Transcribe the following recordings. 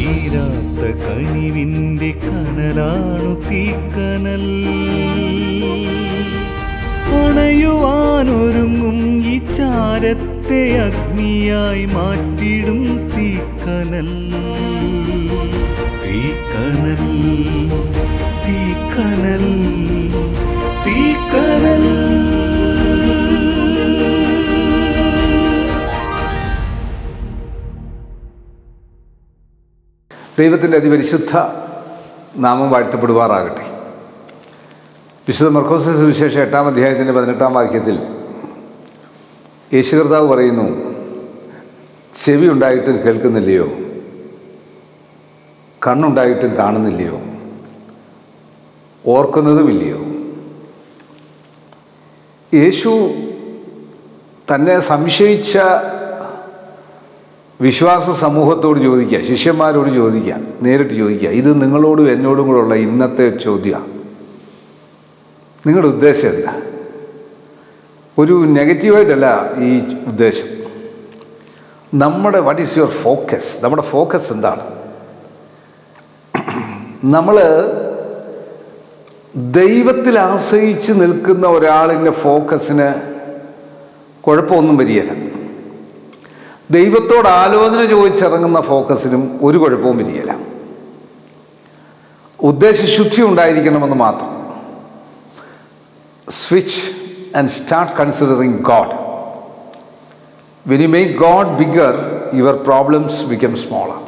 തീരാത്ത കനിവിൻ്റെ കനലാണു തീക്കനൽ. അണയുവാനൊരുങ്ങും ഈ ചാരത്തെ അഗ്നിയായി മാറ്റിടും തീക്കനൽ. തീക്കനൽ, തീക്കനൽ, തീക്കനൽ. ദൈവത്തിൻ്റെ അതിപരിശുദ്ധ നാമം വാഴ്ത്തപ്പെടുവാറാകട്ടെ. വിശുദ്ധ മർക്കോസ് സുവിശേഷം 8-ാം അധ്യായത്തിൻ്റെ 18-ാം വാക്യത്തിൽ യേശു കർത്താവ് പറയുന്നു, ചെവി ഉണ്ടായിട്ടും കേൾക്കുന്നില്ലയോ, കണ്ണുണ്ടായിട്ടും കാണുന്നില്ലയോ, ഓർക്കുന്നതുമില്ലയോ. യേശു തന്നെ സംശയിച്ച വിശ്വാസ സമൂഹത്തോട് ചോദിക്കുക, ശിഷ്യന്മാരോട് ചോദിക്കുക, നേരിട്ട് ചോദിക്കുക. ഇത് നിങ്ങളോടും എന്നോടും കൂടെയുള്ള ഇന്നത്തെ ചോദ്യമാണ്. നിങ്ങളുടെ ഉദ്ദേശം എന്താ? ഒരു നെഗറ്റീവായിട്ടല്ല ഈ ഉദ്ദേശം. What is your focus? നമ്മുടെ ഫോക്കസ് എന്താണ്? നമ്മൾ ദൈവത്തിൽ ആശ്രയിച്ച് നിൽക്കുന്ന ഒരാളിൻ്റെ ഫോക്കസിന് കുഴപ്പമൊന്നും വരികയില്ല. ദൈവത്തോട് ആലോചന ചോദിച്ചിറങ്ങുന്ന ഫോക്കസിനും ഒരു കുഴപ്പവും വരികയില്ല. ഉദ്ദേശശുദ്ധി ഉണ്ടായിരിക്കണമെന്ന് മാത്രം. Switch and start considering God. When you make God bigger, your problems become smaller.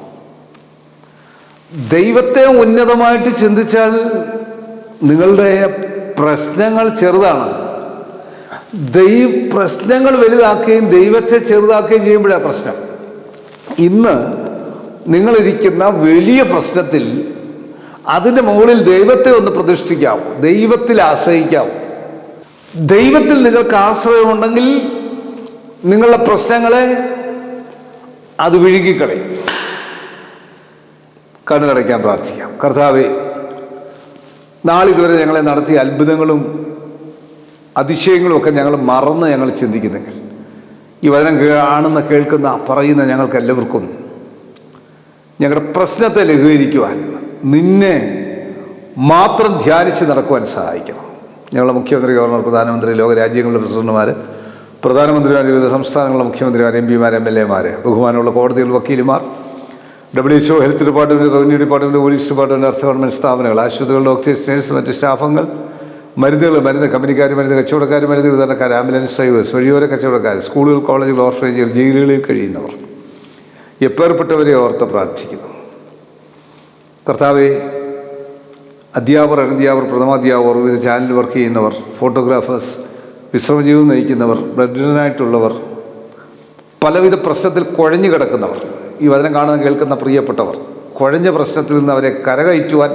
ദൈവത്തെ ഉന്നതമായിട്ട് ചിന്തിച്ചാൽ നിങ്ങളുടെ പ്രശ്നങ്ങൾ ചെറുതാണ്. പ്രശ്നങ്ങൾ വലുതാക്കുകയും ദൈവത്തെ ചെറുതാക്കുകയും ചെയ്യുമ്പോഴാണ് പ്രശ്നം. ഇന്ന് നിങ്ങളിരിക്കുന്ന വലിയ പ്രശ്നത്തിൽ അതിൻ്റെ മുകളിൽ ദൈവത്തെ ഒന്ന് പ്രതിഷ്ഠിക്കാവൂ, ദൈവത്തിൽ ആശ്രയിക്കാവൂ. ദൈവത്തിൽ നിങ്ങൾക്ക് ആശ്രയമുണ്ടെങ്കിൽ നിങ്ങളുടെ പ്രശ്നങ്ങളെ അത് വിഴുങ്ങിക്കളയും. കണ്ണുകടയ്ക്കാൻ പ്രാർത്ഥിക്കാം. കർത്താവേ, നാളിതുവരെ ഞങ്ങളെ നടത്തിയ അത്ഭുതങ്ങളും അതിശയങ്ങളും ഒക്കെ ഞങ്ങൾ മറന്ന് ഞങ്ങൾ ചിന്തിക്കുന്നെങ്കിൽ ഈ വചനം കാണുന്ന, കേൾക്കുന്ന, പറയുന്ന ഞങ്ങൾക്ക് എല്ലാവർക്കും ഞങ്ങളുടെ പ്രശ്നത്തെ ലഘൂകരിക്കുവാൻ, നിന്നെ മാത്രം ധ്യാനിച്ച് നടക്കുവാൻ സഹായിക്കണം. ഞങ്ങളുടെ മുഖ്യമന്ത്രി, ഗവർണർ, പ്രധാനമന്ത്രി, ലോകരാജ്യങ്ങളുടെ പ്രസിഡന്റുമാർ, പ്രധാനമന്ത്രിമാർ, വിവിധ സംസ്ഥാനങ്ങളുടെ മുഖ്യമന്ത്രിമാർ, MP മാർ, MLA മാർ, ബഹുമാനമുള്ള കോടതികൾ, വക്കീലുമാർ, WHO, health department, revenue department, police department, അർദ്ധ ഗവൺമെൻറ് സ്ഥാപനങ്ങൾ, ആശുപത്രികൾ, ഡോക്ടേഴ്സ്, നേഴ്സ്, മറ്റ് സ്റ്റാഫുകൾ, മരുന്ന് കമ്പനിക്കാർ, മരുന്ന് കച്ചവടക്കാർ, മരുന്ന് വിതരണക്കാർ, ആംബുലൻസ് ഡ്രൈവേഴ്സ്, വഴിയോര കച്ചവടക്കാർ, സ്കൂളുകൾ, കോളേജുകൾ, ഓർഫനേജുകൾ, ജയിലുകളിൽ കഴിയുന്നവർ, എപ്പേർപ്പെട്ടവരെ ഓർത്ത് പ്രാർത്ഥിക്കുന്നു. കർത്താവെ, അധ്യാപകർ, അനധ്യാപകർ, പ്രഥമാധ്യാപകർ, വിവിധ ചാനലിൽ വർക്ക് ചെയ്യുന്നവർ, ഫോട്ടോഗ്രാഫേഴ്സ്, വിശ്രമജീവൻ നയിക്കുന്നവർ, ബ്ലഡിനായിട്ടുള്ളവർ, പലവിധ പ്രശ്നത്തിൽ കുഴഞ്ഞു കിടക്കുന്നവർ, ഈ വചനം കാണുന്ന കേൾക്കുന്ന പ്രിയപ്പെട്ടവർ, കുഴഞ്ഞ പ്രശ്നത്തിൽ നിന്ന് അവരെ കരകയറ്റുവാൻ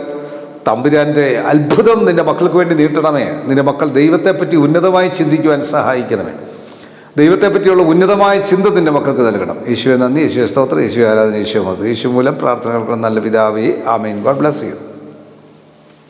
തമ്പുരാൻ്റെ അത്ഭുതം നിൻ്റെ മക്കൾക്ക് വേണ്ടി നീട്ടണമേ. നിൻ്റെ മക്കൾ ദൈവത്തെപ്പറ്റി ഉന്നതമായി ചിന്തിക്കുവാൻ സഹായിക്കണമേ. ദൈവത്തെപ്പറ്റിയുള്ള ഉന്നതമായ ചിന്ത നിൻ്റെ മക്കൾക്ക് നൽകണം. യേശുവെ നന്ദി, യേശുവെ സ്തോത്രം, യേശുവെ ആരാധന, യേശുവെ മഹത്വം. യേശു മൂലം പ്രാർത്ഥനകൾക്ക് നല്ല പിതാവേ, ആമേൻ. God bless you.